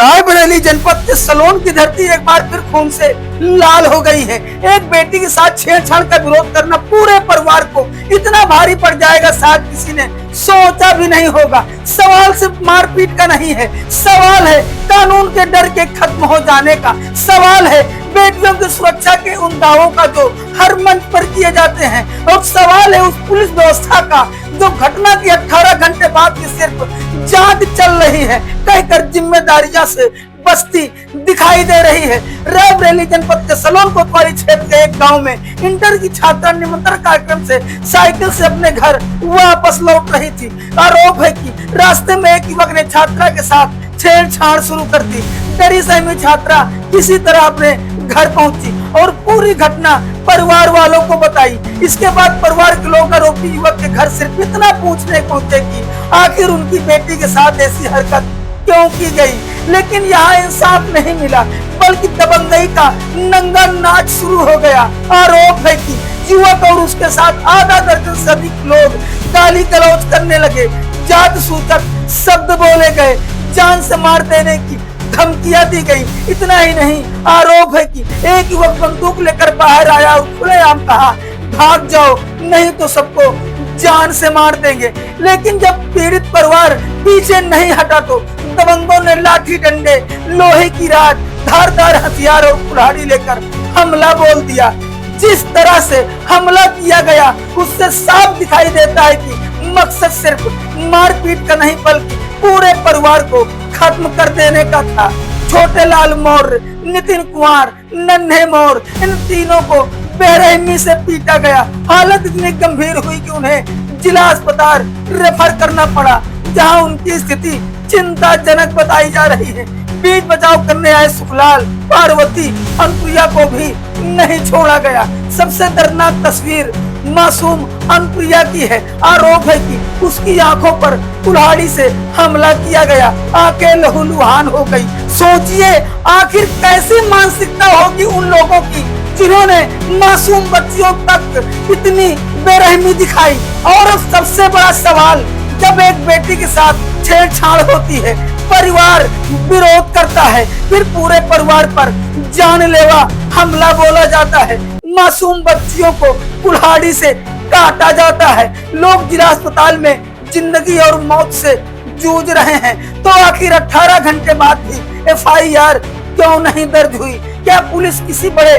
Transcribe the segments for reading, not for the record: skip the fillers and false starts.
रायबरेली जनपद के सलोन की धरती एक बार फिर खून से लाल हो गई है। एक बेटी के साथ छेड़छाड़ का विरोध करना पूरे परिवार को इतना भारी पड़ जाएगा, शायद किसी ने सोचा भी नहीं होगा। सवाल सिर्फ मारपीट का नहीं है, सवाल है कानून के डर के खत्म हो जाने का, सवाल है बेटियों की सुरक्षा के उन दावों का जो हर मंच पर किए जाते हैं, और सवाल है उस पुलिस व्यवस्था का जो घटना की 18 घंटे बाद की सिर्फ जांच चल रही है, कहकर जिम्मेदारियां से बस्ती दिखाई दे रही है। रायबरेली जनपद के सलोन कोतवाली क्षेत्र के एक गांव में इंटर की छात्रा निमंत्रण कार्यक्रम से साइकिल से अपने घर वापस लौट रही थी। आरोप है कि रास्ते में एक युवक ने छात्रा के साथ छेड़छाड़ शुरू कर दी। डरी सहमी छात्रा किसी तरह अपने घर पहुंची और पूरी घटना परिवार वालों को बताई। इसके बाद परिवार के लोग आरोपी युवक के घर सिर्फ इतना पूछने पहुंचे कि आखिर उनकी बेटी के साथ ऐसी हरकत क्यों की गई, लेकिन यहाँ इंसाफ नहीं मिला, बल्कि दबंगई का नंगा नाच शुरू हो गया। आरोप है कि युवक और उसके साथ आधा दर्जन से अधिक लोग गाली गलौज करने लगे, जात सूचक शब्द बोले गए, जान से मार देने की धमकियां दी गई। इतना ही नहीं, आरोप है कि एक युवक बंदूक लेकर बाहर आया और खुलेआम कहा, भाग जाओ नहीं तो सबको जान से मार देंगे। लेकिन जब पीड़ित परिवार पीछे नहीं हटा तो दबंगों ने लाठी डंडे, लोहे की राड, धारदार हथियार और कुल्हाड़ी लेकर हमला बोल दिया। जिस तरह से हमला किया गया उससे साफ दिखाई देता है कि मकसद सिर्फ मारपीट का नहीं बल्कि पूरे परिवार को खत्म कर देने का था। छोटे लाल मौर्य, नितिन कुमार, नन्हे मौर्य, इन तीनों को बेरहमी से पीटा गया। हालत इतनी गंभीर हुई कि उन्हें जिला अस्पताल रेफर करना पड़ा, जहां उनकी स्थिति चिंताजनक बताई जा रही है। बीच बचाव करने आए सुखलाल, पार्वती, अनुप्रिया को भी नहीं छोड़ा गया। सबसे दर्दनाक तस्वीर मासूम अनुप्रिया की है। आरोप है कि उसकी आंखों पर कुल्हाड़ी से हमला किया गया, आंखें लहूलुहान हो गई। सोचिए आखिर कैसी मानसिकता होगी उन लोगों की जिन्होंने मासूम बच्चियों तक इतनी बेरहमी दिखाई। और अब सबसे बड़ा सवाल, जब एक बेटी के साथ छेड़छाड़ होती है, परिवार विरोध करता है, फिर पूरे परिवार पर जानलेवा हमला बोला जाता है, मासूम बच्चियों को कुल्हाड़ी से काटा जाता है, लोग जिला अस्पताल में जिंदगी और मौत से जूझ रहे हैं, तो आखिर 18 घंटे बाद भी FIR क्यों नहीं दर्ज हुई? क्या पुलिस किसी बड़े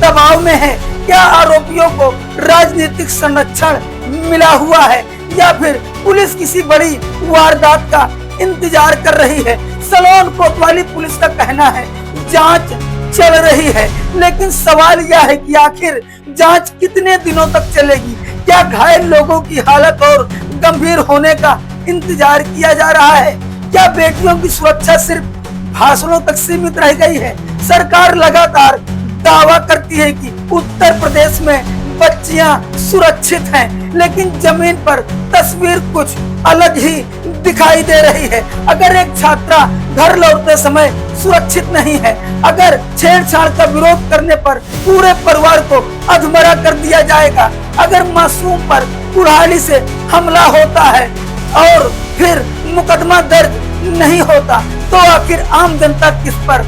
दबाव में है? क्या आरोपियों को राजनीतिक संरक्षण मिला हुआ है, या फिर पुलिस किसी बड़ी वारदात का इंतजार कर रही है? सलोन कोतवाली पुलिस का कहना है जांच चल रही है, लेकिन सवाल यह है कि आखिर जांच कितने दिनों तक चलेगी? क्या घायल लोगों की हालत और गंभीर होने का इंतजार किया जा रहा है? क्या बेटियों की सुरक्षा सिर्फ भाषणों तक सीमित रह गई है? सरकार लगातार दावा करती है कि उत्तर प्रदेश में बच्चियां सुरक्षित हैं, लेकिन जमीन पर तस्वीर कुछ अलग ही दिखाई दे रही है। अगर एक छात्रा घर लौटते समय सुरक्षित नहीं है, अगर छेड़छाड़ का विरोध करने पर पूरे परिवार को अधमरा कर दिया जाएगा, अगर मासूम पर कुल्हाड़ी से हमला होता है और फिर मुकदमा दर्ज नहीं होता, तो आखिर आम जनता किस पर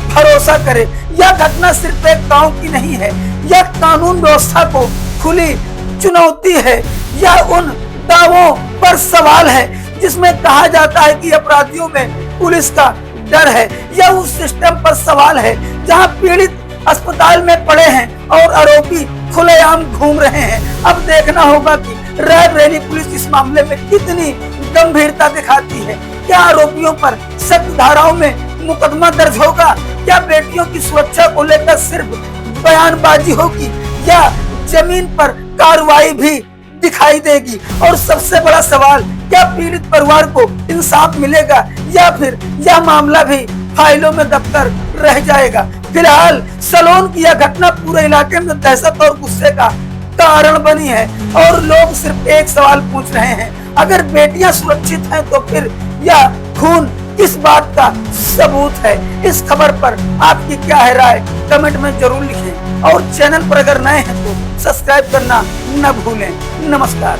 भरोसा करे? यह घटना सिर्फ एक गांव की नहीं है, यह कानून व्यवस्था को खुली चुनौती है। यह उन दावों पर सवाल है जिसमें कहा जाता है कि अपराधियों में पुलिस का डर है। यह उस सिस्टम पर सवाल है जहां पीड़ित अस्पताल में पड़े हैं और आरोपी खुलेआम घूम रहे हैं। अब देखना होगा कि रायबरेली पुलिस इस मामले में कितनी गंभीरता दिखाती है। क्या आरोपियों पर सख्त धाराओं में मुकदमा दर्ज होगा? क्या बेटियों की सुरक्षा को लेकर सिर्फ बयानबाजी होगी, या जमीन पर कार्रवाई भी दिखाई देगी? और सबसे बड़ा सवाल, क्या पीड़ित परिवार को इंसाफ मिलेगा, या फिर यह मामला भी फाइलों में दबकर रह जाएगा? फिलहाल सलोन की यह घटना पूरे इलाके में दहशत और गुस्से का कारण बनी है, और लोग सिर्फ एक सवाल पूछ रहे हैं, अगर बेटियां सुरक्षित हैं तो फिर यह खून किस बात का सबूत है? इस खबर पर आपकी क्या है राय? कमेंट में जरूर लिखें, और चैनल पर अगर नए हैं तो सब्सक्राइब करना न भूलें। नमस्कार।